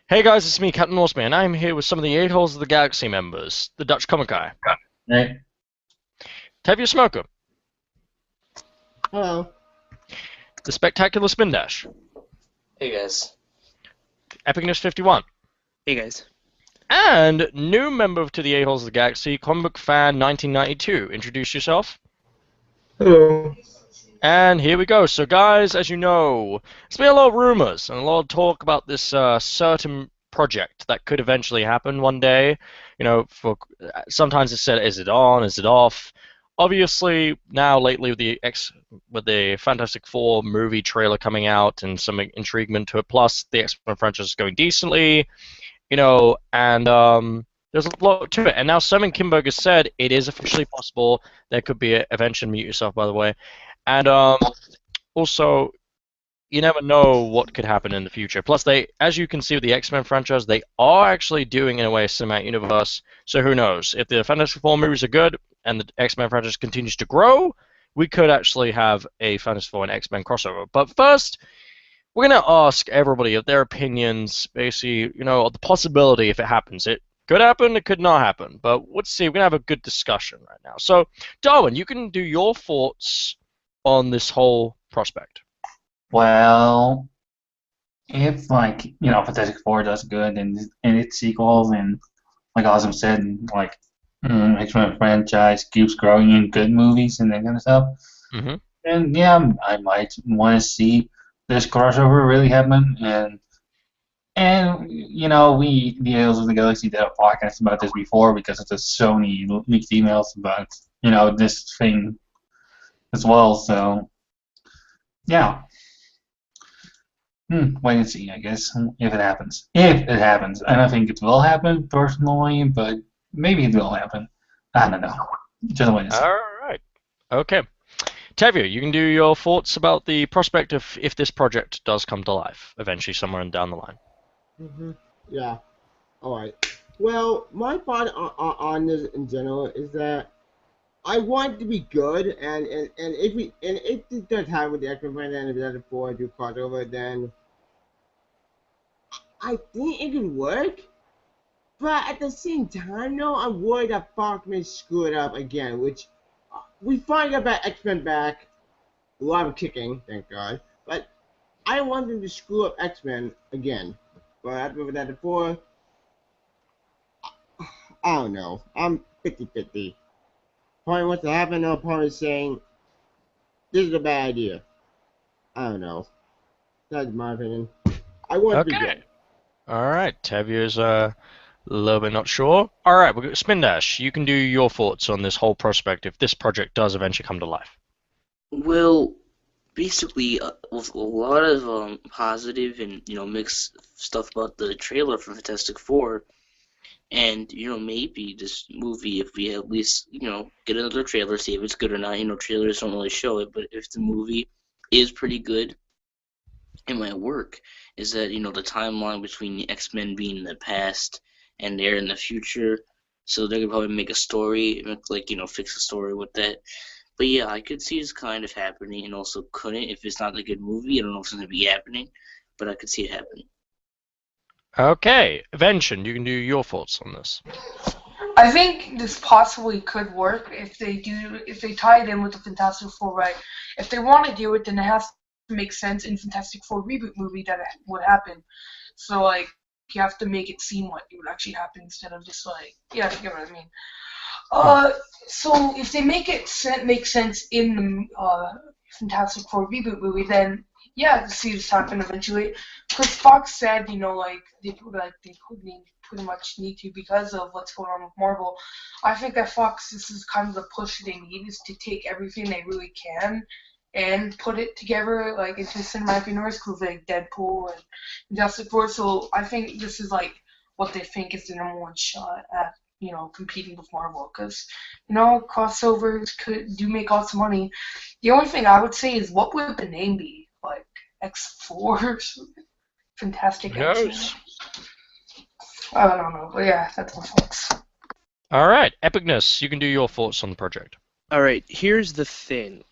Hey guys, it's me, Captain Norseman. I'm here with some of the Aholes of the Galaxy members, the Dutch comic guy, Right. Tevya Smolka, Hello. the Spectacular Spin Dash, Hey guys. Epicness 51, Hey guys. and new member to the Aholes of the Galaxy, Comic Book Fan 1992. Introduce yourself. Hello. And here we go. So guys, as you know, there's been a lot of rumors and a lot of talk about this certain project that could eventually happen one day. For sometimes it's said, is it on? Is it off? Obviously, now lately with the Fantastic Four movie trailer coming out and some intriguement to it, plus the X-Men franchise is going decently, and there's a lot to it. And now Simon Kinberg has said it is officially possible there could be a Evention. Mute yourself, by the way. And also, you never know what could happen in the future. Plus, as you can see with the X-Men franchise, they are actually doing, in a way, a cinematic universe. So who knows? If the Fantastic Four movies are good and the X-Men franchise continues to grow, we could actually have a Fantastic Four and X-Men crossover. But first, we're going to ask everybody of their opinions, basically, of the possibility if it happens. It could happen, it could not happen. But let's see, we're going to have a good discussion right now. So, Darwin, you can do your thoughts on this whole prospect. Well, if Fantastic Four does good and its sequels and like Awesome said, X-Men franchise keeps growing in good movies and that kind of stuff, Mm-hmm. then yeah, I might want to see this crossover really happen. And we the Ales of the Galaxy did a podcast about this before because of the Sony leaked emails about this thing as well. So yeah. Wait and see, I guess, if it happens. If it happens. I don't think it will happen, personally, but maybe it will happen. I don't know. Just wait and see. All right. Okay. Tevya, you can do your thoughts about the prospect of if this project does come to life eventually somewhere down the line. Yeah. All right. Well, my thought on this in general is that I want it to be good, and if it does happen with the X-Men and if the other four do crossover, then I think it could work. But at the same time, though, I'm worried that Fox may screw it up again, which we finally got that X-Men back. A lot of kicking, thank God. But I don't want them to screw up X-Men again. But after that before, I don't know. I'm 50-50. Part wants to happen, no part is saying this is a bad idea. I don't know. That's my opinion. I want it to be Okay. good. All right. Tevya's a little bit not sure. All right. We've got Spin Dash. You can do your thoughts on this whole prospect if this project does eventually come to life. Well, basically, with a lot of positive and mixed stuff about the trailer for Fantastic Four, and maybe this movie, if we at least get another trailer, see if it's good or not. Trailers don't really show it, but if the movie is pretty good, it might work. Is that the timeline between the X-Men being in the past and they're in the future, so they could probably make a story, like fix a story with that. But yeah, I could see this kind of happening, and also couldn't if it's not a good movie. I don't know if it's going to be happening, but I could see it happening. Okay. Evention, you can do your thoughts on this. I think this possibly could work if they tie it in with the Fantastic Four, right? If they want to do it, then it has to make sense in Fantastic Four reboot movie that it would happen. So like you have to make it seem like it would actually happen instead of just like you get what I mean. So if they make it make sense in the Fantastic Four reboot movie, then yeah, to see this happen eventually. Because Fox said, they pretty much need to because of what's going on with Marvel. I think that Fox, this is kind of the push they need, is to take everything they really can and put it together like into cinematic universe, like Deadpool and Fantastic Four. So I think this is like what they think is the number one shot at competing with Marvel, because crossovers do make lots of money. The only thing I would say is, what would the name be? Like X4, Fantastic Who X-Men. knows? I don't know, but yeah, that's my thoughts. All right. Epicness, you can do your thoughts on the project. All right, here's the thing.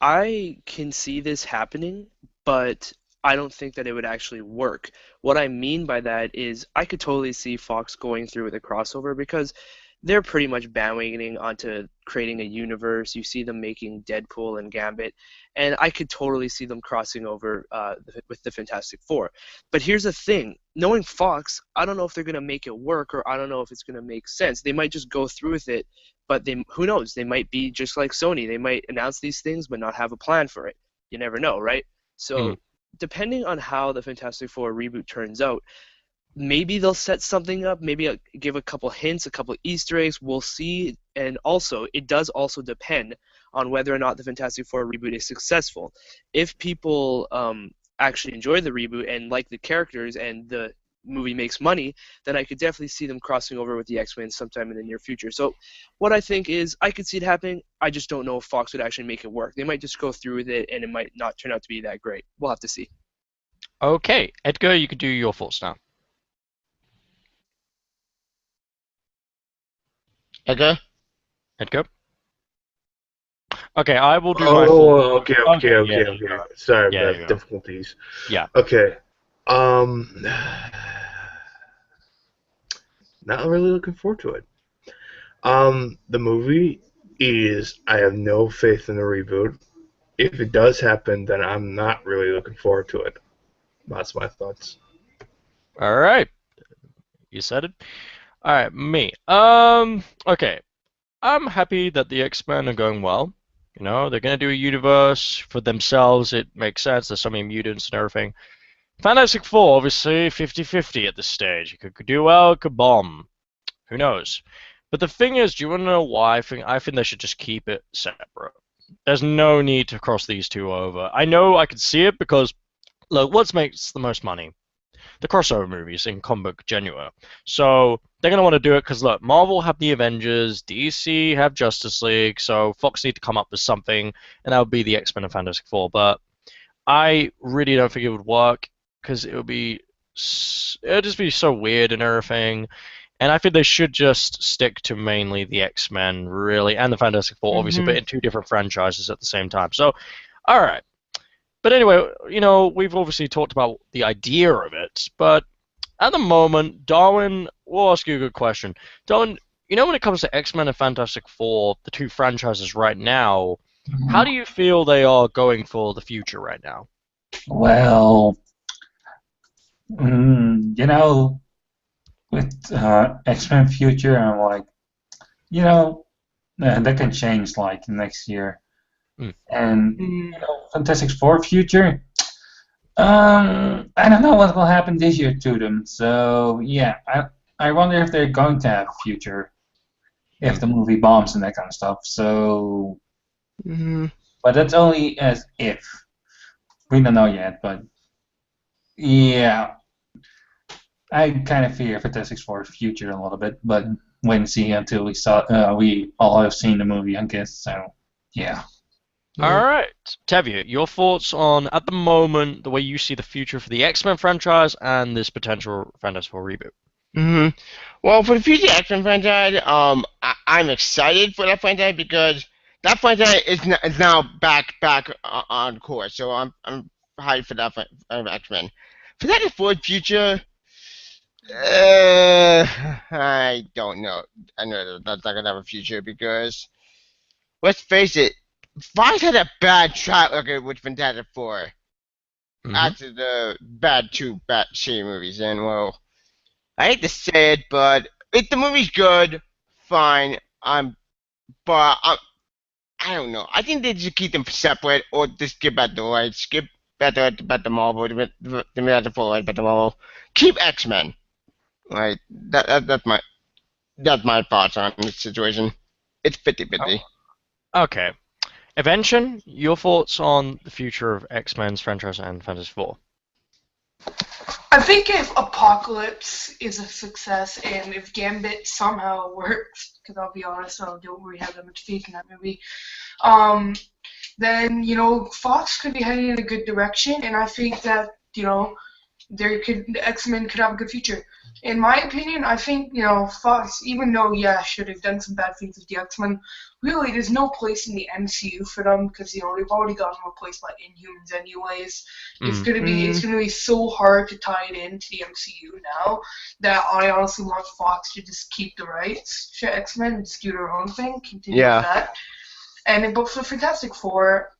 I can see this happening, but I don't think that it would actually work. What I mean by that is I could totally see Fox going through with a crossover because they're pretty much bandwagoning onto creating a universe. You see them making Deadpool and Gambit, and I could totally see them crossing over with the Fantastic Four. But here's the thing: knowing Fox, I don't know if they're gonna make it work, or I don't know if it's gonna make sense. They might just go through with it, but who knows? They might be just like Sony. They might announce these things but not have a plan for it. You never know, right? So depending on how the Fantastic Four reboot turns out, maybe they'll set something up, maybe give a couple hints, a couple Easter eggs, we'll see. And also, it does also depend on whether or not the Fantastic Four reboot is successful. If people actually enjoy the reboot and like the characters and the movie makes money, then I could definitely see them crossing over with the X-Men sometime in the near future. So what I think is I could see it happening. I just don't know if Fox would actually make it work. They might just go through with it and it might not turn out to be that great. We'll have to see. Okay, Edgar, you could do your thoughts now. Okay. Edgar? Okay, I will do my Oh, thoughts. okay. Sorry Yeah, about difficulties. Yeah. Okay. Not really looking forward to it. The movie is, I have no faith in the reboot. If it does happen, then I'm not really looking forward to it. That's my thoughts. All right. You said it. All right, me. Okay. I'm happy that the X-Men are going well. You know, they're gonna do a universe for themselves. It makes sense. There's so many mutants and everything. Fantastic Four, obviously, 50-50 at this stage. It could do well, it could bomb. Who knows? But the thing is, do you want to know why? I think they should just keep it separate. There's no need to cross these two over. I know I could see it because, look, what makes the most money? The crossover movies in comic book genre. So they're going to want to do it because, look, Marvel have the Avengers, DC have Justice League, so Fox need to come up with something, and that would be the X-Men and Fantastic Four. But I really don't think it would work because it would just be so weird and everything. And I think they should just stick to mainly the X-Men, really, and the Fantastic Four, obviously, but in two different franchises at the same time. So, all right. But anyway, you know, we've obviously talked about the idea of it, but at the moment, Darwin, we'll ask you a good question. Darwin, you know, when it comes to X-Men and Fantastic Four, the two franchises right now, how do you feel they are going for the future right now? Well, you know, with X-Men Future, I'm like, you know, that can change like next year. And you know, Fantastic Four Future, I don't know what will happen this year to them. So yeah, I wonder if they're going to have a future if the movie bombs and that kind of stuff. So, but that's only as if. We don't know yet, but yeah, I kind of fear Fantastic Four Future a little bit, but wait and see until we all have seen the movie, I guess. So yeah. All right, Tevya, your thoughts on, at the moment, the way you see the future for the X-Men franchise and this potential Fantastic Four reboot? Well, for the future X-Men franchise, I'm excited for that franchise because that franchise is now back on course. So I'm hyped for that X-Men. For that Four future, I don't know. I know that's not gonna have a future because let's face it, Fox had a bad track record with Fantastic Four after the bad shitty movies, and well, I hate to say it, but if the movie's good, fine. But I don't know. I think they should keep them separate, or just skip at the right, skip at the Marvel, the Fantastic Four right, at the Marvel. Keep X-Men. Right. That's my thoughts on this situation. It's 50-50. Okay. Evention, your thoughts on the future of X-Men's franchise and Fantastic Four? I think if Apocalypse is a success and if Gambit somehow works, because I'll be honest, I don't really have that much faith in that movie, then, you know, Fox could be heading in a good direction, and I think that, you know, the X-Men could have a good future. In my opinion, I think, Fox, even though, yeah, should have done some bad things with the X-Men, really, there's no place in the MCU for them because, they've already gotten replaced by Inhumans anyways. It's Mm. gonna be so hard to tie it into the MCU now that I honestly want Fox to just keep the rights to X-Men and just do their own thing, continue Yeah. with that. But for Fantastic Four,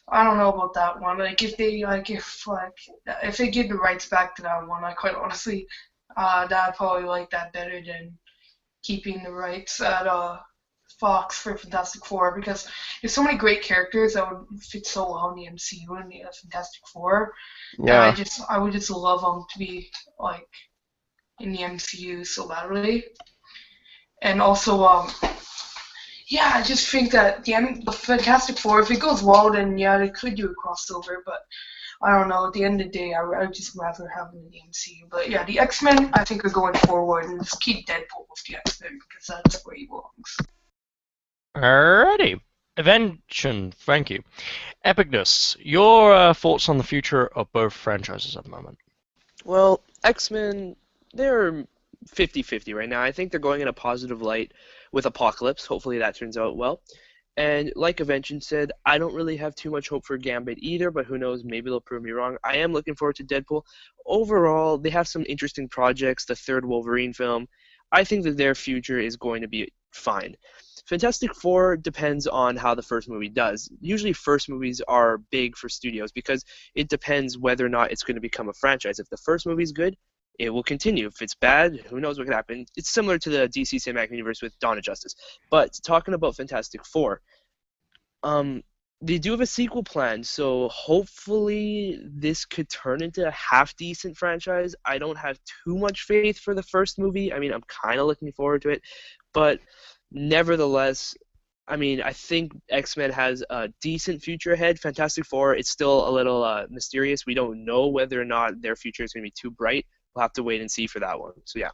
I don't know about that one. Like if they give the rights back to that one, I quite honestly, I'd probably like that better than keeping the rights at Fox for Fantastic Four because there's so many great characters that would fit so well in the MCU and the Fantastic Four. Yeah. And I would just love them to be like in the MCU so badly. And also, yeah, I just think that the Fantastic Four, if it goes well, then yeah, they could do a crossover, but I don't know. At the end of the day, I would just rather have them in the MCU. But yeah, the X-Men, I think, are going forward, and just keep Deadpool with the X-Men because that's where he belongs. Alrighty. Evention, thank you. Epicness, your thoughts on the future of both franchises at the moment? Well, X-Men, they're 50-50 right now. I think they're going in a positive light with Apocalypse. Hopefully that turns out well. And like Evention said, I don't really have too much hope for Gambit either, but who knows, maybe they'll prove me wrong. I am looking forward to Deadpool. Overall, they have some interesting projects, the third Wolverine film. I think that their future is going to be fine. Fantastic Four depends on how the first movie does. Usually first movies are big for studios because it depends whether or not it's going to become a franchise. If the first movie's good, it will continue. If it's bad, who knows what could happen. It's similar to the DC Cinematic Universe with Dawn of Justice. But talking about Fantastic Four, they do have a sequel plan, so hopefully this could turn into a half-decent franchise. I don't have too much faith for the first movie. I mean, I'm kind of looking forward to it. But nevertheless, I mean, I think X-Men has a decent future ahead. Fantastic Four, it's still a little mysterious. We don't know whether or not their future is going to be too bright. We'll have to wait and see for that one. So, yeah.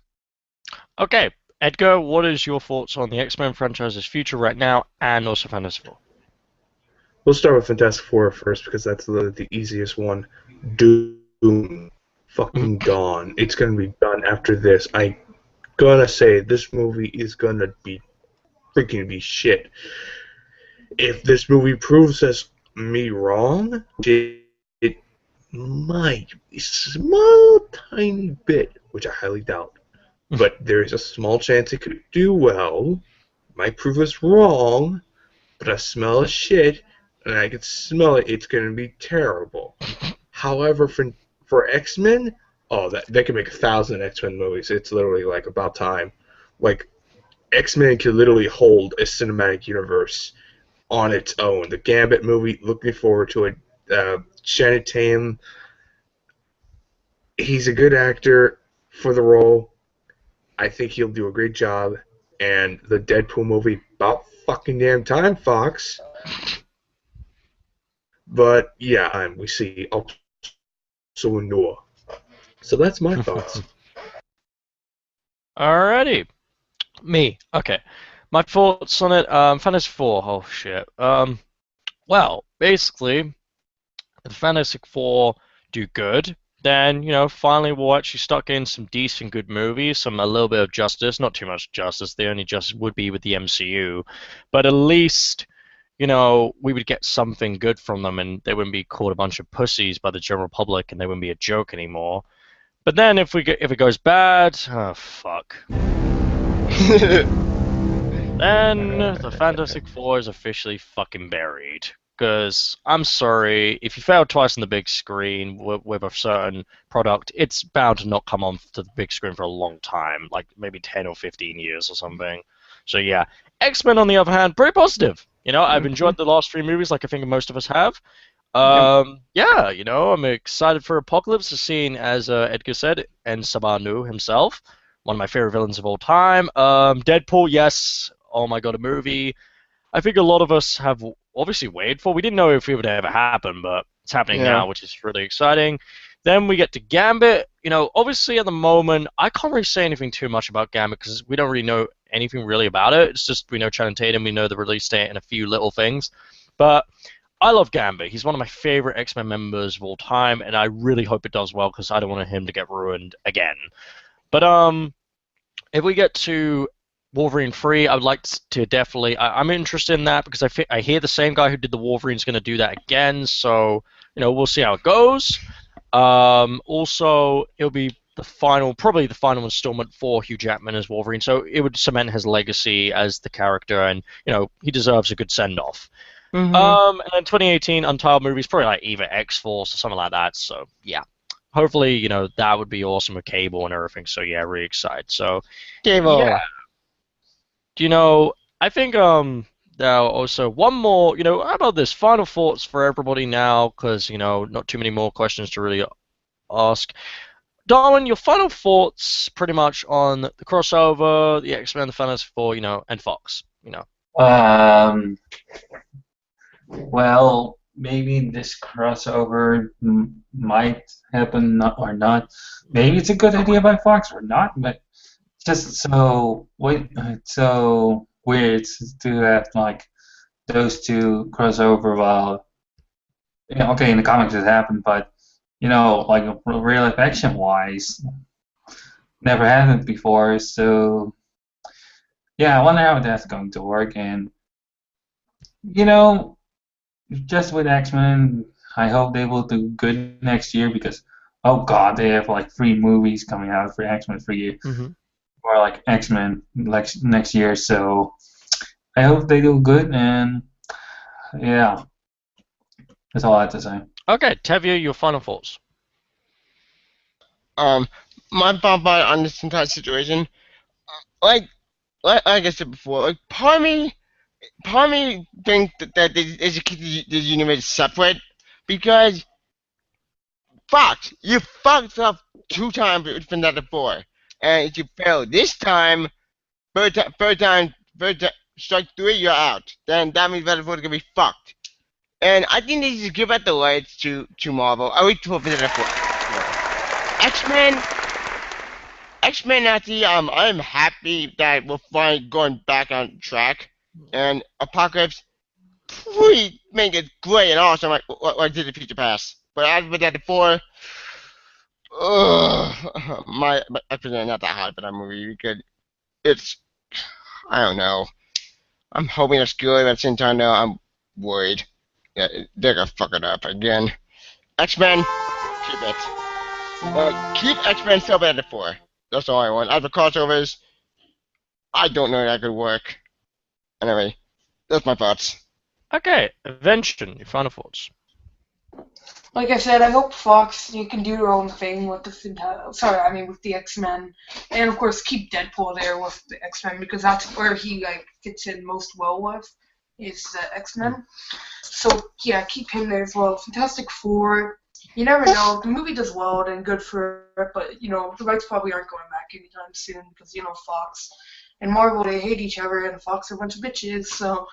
Okay, Edgar, what is your thoughts on the X-Men franchise's future right now and also Fantastic Four? We'll start with Fantastic Four first because that's the easiest one. Doom. Fucking Dawn. It's going to be done after this. I'm going to say this movie is going to be freaking be shit. If this movie proves me wrong, it might be a small, tiny bit, which I highly doubt. But there is a small chance it could do well. Might prove us wrong, but I smell a shit, and I can smell it. It's going to be terrible. However, for X-Men, they can make 1,000 X-Men movies. It's literally like about time. Like X-Men could literally hold a cinematic universe on its own. The Gambit movie, looking forward to it. Channing Tatum, he's a good actor for the role. I think he'll do a great job. And the Deadpool movie, about fucking damn time, Fox. But yeah, we see also Noah. So that's my thoughts. Alrighty. Me. Okay. My thoughts on it. Fantastic Four. Oh shit. Well, basically, if Fantastic Four do good, then finally we'll actually start getting some decent, good movies, a little bit of justice, not too much justice. The only justice would be with the MCU, but at least we would get something good from them, and they wouldn't be called a bunch of pussies by the general public, and they wouldn't be a joke anymore. But then if it goes bad, oh fuck. Then the Fantastic Four is officially fucking buried. Because, I'm sorry, if you fail twice on the big screen with a certain product, it's bound to not come on to the big screen for a long time, like maybe 10 or 15 years or something. So yeah, X-Men on the other hand, very positive. I've enjoyed the last 3 movies like I think most of us have. Yeah, I'm excited for Apocalypse, seeing, as Edgar said, and Sabanu himself, one of my favorite villains of all time. Deadpool, yes, oh my god, a movie. I think a lot of us have obviously waited for. We didn't know if it would ever happen, but it's happening now, which is really exciting. Then we get to Gambit. Obviously at the moment, I can't really say anything too much about Gambit because we don't really know anything really about it. It's just we know Channing Tatum, we know the release date and a few little things. But I love Gambit. He's one of my favorite X-Men members of all time, and I really hope it does well because I don't want him to get ruined again. But if we get to Wolverine 3, I would like to definitely. I'm interested in that because I hear the same guy who did the Wolverine's going to do that again. So we'll see how it goes. Also, it'll be probably the final installment for Hugh Jackman as Wolverine. So it would cement his legacy as the character, and he deserves a good send off. Mm-hmm. And then 2018 Untitled movies, probably like either X-Force or something like that. So yeah, hopefully that would be awesome with Cable and everything. So yeah, really excited. So Cable. yeah. I think now also one more. How about this? Final thoughts for everybody now, because not too many more questions to really ask. Darwin, your final thoughts pretty much on the crossover, the X-Men, the Fantastic Four, and Fox. Well, maybe this crossover might happen or not. Maybe it's a good idea by Fox or not, but it's just so weird to have like those two crossover while okay, in the comics it happened, but like real life action wise, never happened before. So yeah, I wonder how that's going to work. And just with X-Men, I hope they will do good next year because oh god, they have like 3 movies coming out for X-Men for year or like X-Men next year. So I hope they do good, and yeah, that's all I have to say. Okay, Tevya, your final thoughts. My thought on this entire situation, like I said before, like part of me thinks that they should keep the universe separate because Fox, you fucked up 2 times with Fantastic Four, and if you fail this time, third time, strike 3, you're out. Then that means Fantastic Four is gonna be fucked. And I think they should give out the rights to Marvel. I wait to Fantastic Four. X-Men, actually, I'm happy that we're finally going back on track. And Apocalypse, please make it great and awesome like did the Future Past. But as with that before, my X-Men not that hot for that movie because it's, I don't know. I'm hoping it's good, but at the same time, though, I'm worried that they're gonna fuck it up again. X-Men, keep it. Keep X-Men still better than 4. That's all I want. As for crossovers, I don't know if that could work. Anyway, that's my thoughts. Okay, Evention, your final thoughts. Like I said, I hope Fox you can do their own thing with with the X-Men, and of course keep Deadpool there with the X-Men because that's where he fits in most well with is the X-Men. So yeah, keep him there as well. Fantastic Four. You never know. If the movie does well, then good for it. But the rights probably aren't going back anytime soon because Fox and Marvel they hate each other, and Fox are a bunch of bitches. So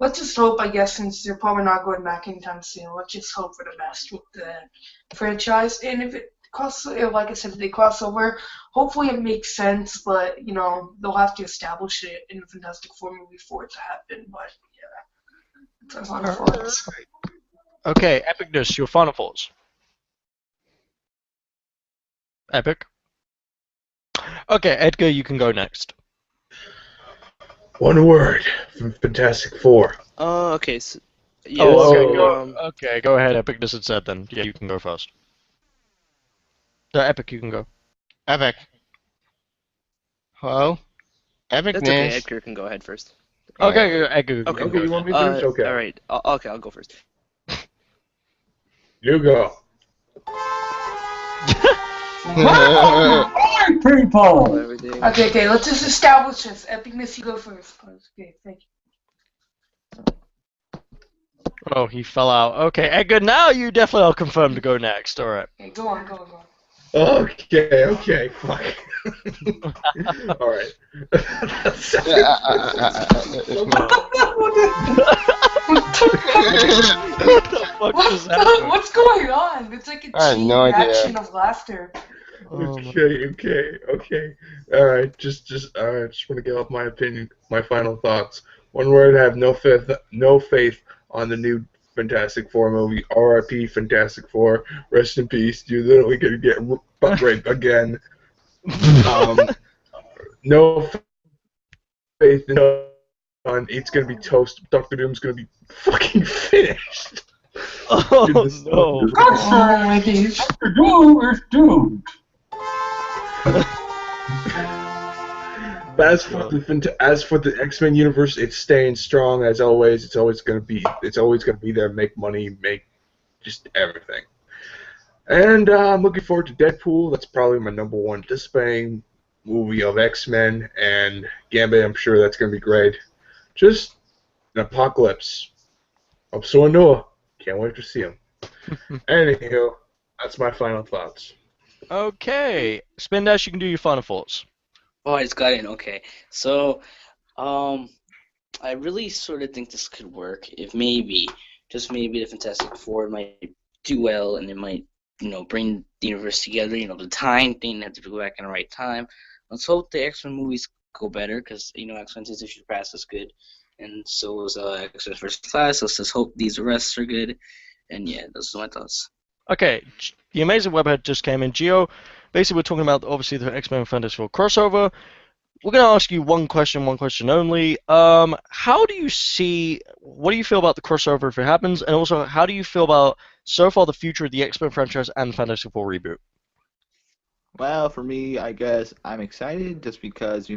let's just hope, I guess, since they're probably not going back anytime soon. Let's just hope for the best with the franchise. And if it like I said, if they cross over, hopefully it makes sense. But they'll have to establish it in the Fantastic Four movie for it to happen. But yeah, that's my thoughts. Okay, Epicness, your final thoughts. Epic. Okay, Edgar, you can go next. One word from Fantastic Four. Okay. So, yeah. Okay, go ahead. Epicness had said then. Yeah, you can go first. Epic, you can go. Epic. Hello? Epicness. That's okay. Edgar can go ahead first. Okay, Edgar. Okay, you want me to finish? Okay. All right. Okay, I'll go first. You go. People. Okay, let's just establish this. Epicness, you go first. Okay, thank you. Oh, he fell out. Okay, Edgar, now you definitely are confirmed to go next. All right. Okay, go on. Okay, fine. All right. What the fuck just happened? What's going on? It's like a chain reaction of laughter. Okay. All right, just want to get off my opinion, my final thoughts. One word: I have no faith on the new Fantastic Four movie. R.I.P. Fantastic Four. Rest in peace. You're literally gonna get butt raped again. No faith in on it's gonna be toast. Doctor Doom's gonna be fucking finished. Oh Goodness no. knows. Dr. Doom is doomed. But as for the X-Men universe, it's staying strong as always. It's always gonna be there. Make money, make just everything. And I'm looking forward to Deadpool. That's probably my number one anticipating movie of X-Men, and Gambit. I'm sure that's gonna be great. Just an apocalypse. I'm so Noah. Can't wait to see him. Anywho, that's my final thoughts. Okay, Spin Dash, you can do your final thoughts. Oh, I just got in. Okay. So, I really sort of think this could work if maybe, just maybe, the Fantastic Four might do well, and it might, bring the universe together. The time thing, have to go back in the right time. Let's hope the X-Men movies go better, because, X-Men Since Issues Past is good, and so was X-Men First Class. Let's just hope these arrests are good, and yeah, those are my thoughts. Okay, the Amazing Webhead just came in. Geo, basically we're talking about, obviously, the X-Men Fantastic Four crossover. We're going to ask you one question only. What do you feel about the crossover if it happens? And also, how do you feel about, so far, the future of the X-Men franchise and the Fantastic Four reboot? Well, for me, I guess I'm excited just because,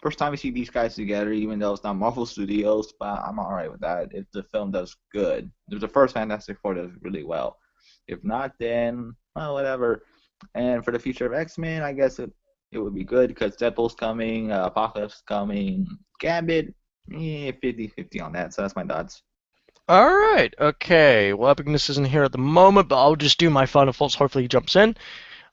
first time we see these guys together, even though it's not Marvel Studios, but I'm alright with that if the film does good. If the first Fantastic Four does really well. If not, then, well, whatever. And for the future of X-Men, I guess it would be good because Deadpool's coming, Apocalypse is coming, Gambit, 50-50 on that, so that's my thoughts. Alright, okay. Well, Epicness isn't here at the moment, but I'll just do my final thoughts. Hopefully he jumps in.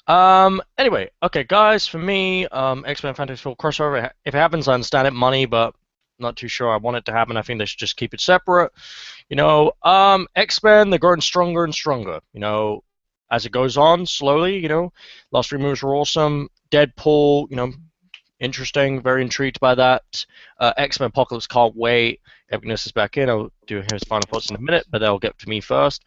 Anyway, okay, guys, for me, X-Men Fantastic Four crossover, if it happens, I understand it, money, but not too sure I want it to happen. I think they should just keep it separate. X-Men, they're growing stronger and stronger, as it goes on, slowly, Last three movies were awesome. Deadpool, interesting, very intrigued by that. X-Men Apocalypse, can't wait. Epicness is back in. I'll do his final thoughts in a minute, but they'll get to me first.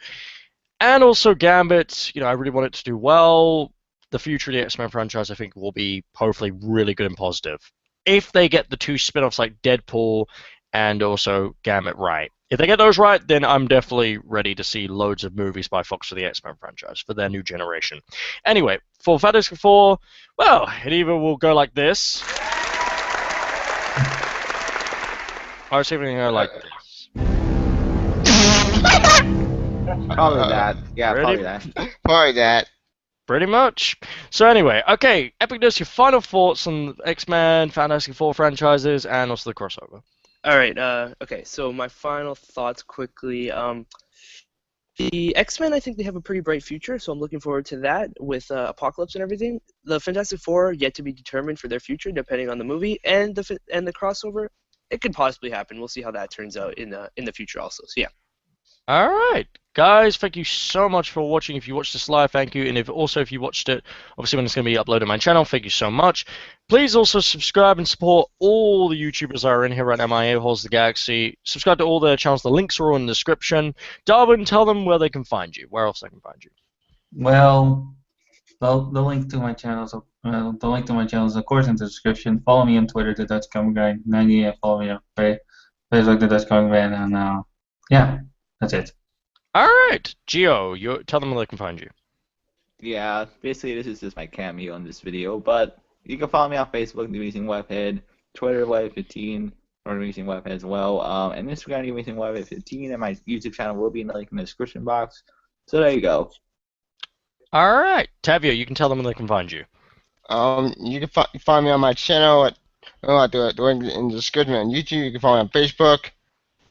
And also Gambit, I really want it to do well. The future of the X-Men franchise, I think, will be hopefully really good and positive. If they get the two spin-offs like Deadpool and also Gambit right. If they get those right, then I'm definitely ready to see loads of movies by Fox for the X-Men franchise, for their new generation. Anyway, for Fantastic Four, well, it either will go like this. I was even going like this. Probably that. Yeah, Ready? probably that. Probably that. Pretty much. So anyway, okay, Epicness, your final thoughts on X-Men, Fantastic Four franchises, and also the crossover. All right. Okay. So my final thoughts quickly. The X-Men, I think they have a pretty bright future, so I'm looking forward to that with Apocalypse and everything. The Fantastic Four yet to be determined for their future, depending on the movie and the crossover. It could possibly happen. We'll see how that turns out in the future also. So yeah. All right, guys, thank you so much for watching. If you watched this live, thank you. And if you watched it, obviously when it's going to be uploaded on my channel, thank you so much. Please also subscribe and support all the YouTubers that are in here right now, my A-Holes the Galaxy. Subscribe to all their channels. The links are all in the description. Darwin, tell them where they can find you. Where else they can find you. Well, the link to my channels, is of course in the description. Follow me on Twitter, the Dutch Comic Guy 90, and follow me on Facebook, the Dutch Comic Guy, and yeah, that's it. All right, Gio, tell them where they can find you. Yeah, basically this is just my cameo in this video, but you can follow me on Facebook, The Amazing Webhead, Twitter, Webhead15, or Amazing Webhead as well, and Instagram, The Amazing Webhead15, and my YouTube channel will be in the link in the description box. So there you go. All right, Tevya, you can tell them where they can find you. You can find me on my channel the link in the description on YouTube. You can follow me on Facebook,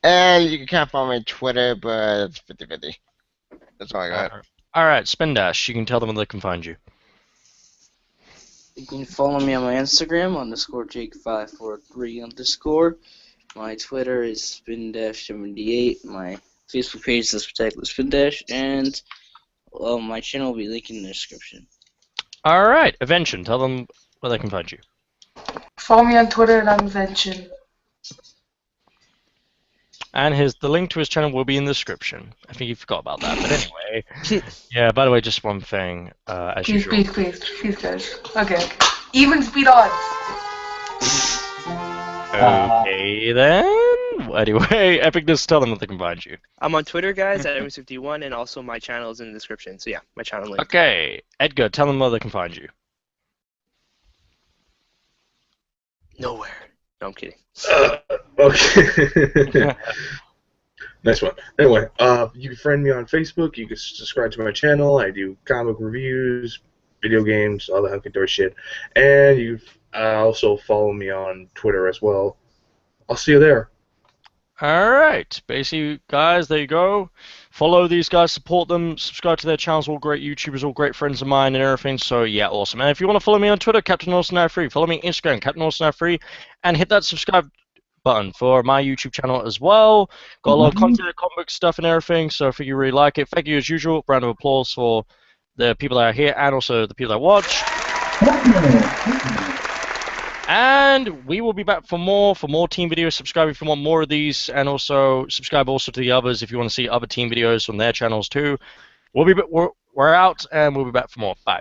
and you can kind of follow me on Twitter, but it's 50-50. That's all I got. All right, Spin Dash, you can tell them where they can find you. You can follow me on my Instagram, _Jake543_. My Twitter is spin-78. My Facebook page is Spectacular Spin Dash, and my channel will be linked in the description. All right, Evention, tell them where they can find you. Follow me on Twitter and I'm Evention. And the link to his channel will be in the description. I think you forgot about that, but anyway. Yeah, by the way, just one thing, as Please, usual. please, guys. Okay. Even speed odds. Okay, then. Anyway, Epicness, tell them that they can find you. I'm on Twitter, guys, at Evan51, and also my channel is in the description. So yeah, my channel link. Okay, Edgar, tell them where they can find you. Nowhere. No, I'm kidding. Okay. Nice one. Anyway, you can friend me on Facebook. You can subscribe to my channel. I do comic reviews, video games, all the hunky-dory shit. And you also follow me on Twitter as well. I'll see you there. Alright, basically, guys, there you go. Follow these guys, support them, subscribe to their channels, all great YouTubers, all great friends of mine and everything, so yeah, awesome. And if you want to follow me on Twitter, Captain Austin 3, follow me on Instagram, Captain Austin 3, and hit that subscribe button for my YouTube channel as well. Got a lot of content, comic stuff and everything, so if you really like it, thank you as usual. Round of applause for the people that are here and also the people that watch. And we will be back for more team videos. Subscribe if you want more of these, and also subscribe also to the others if you want to see other team videos on their channels too. We're out, and we'll be back for more. Bye.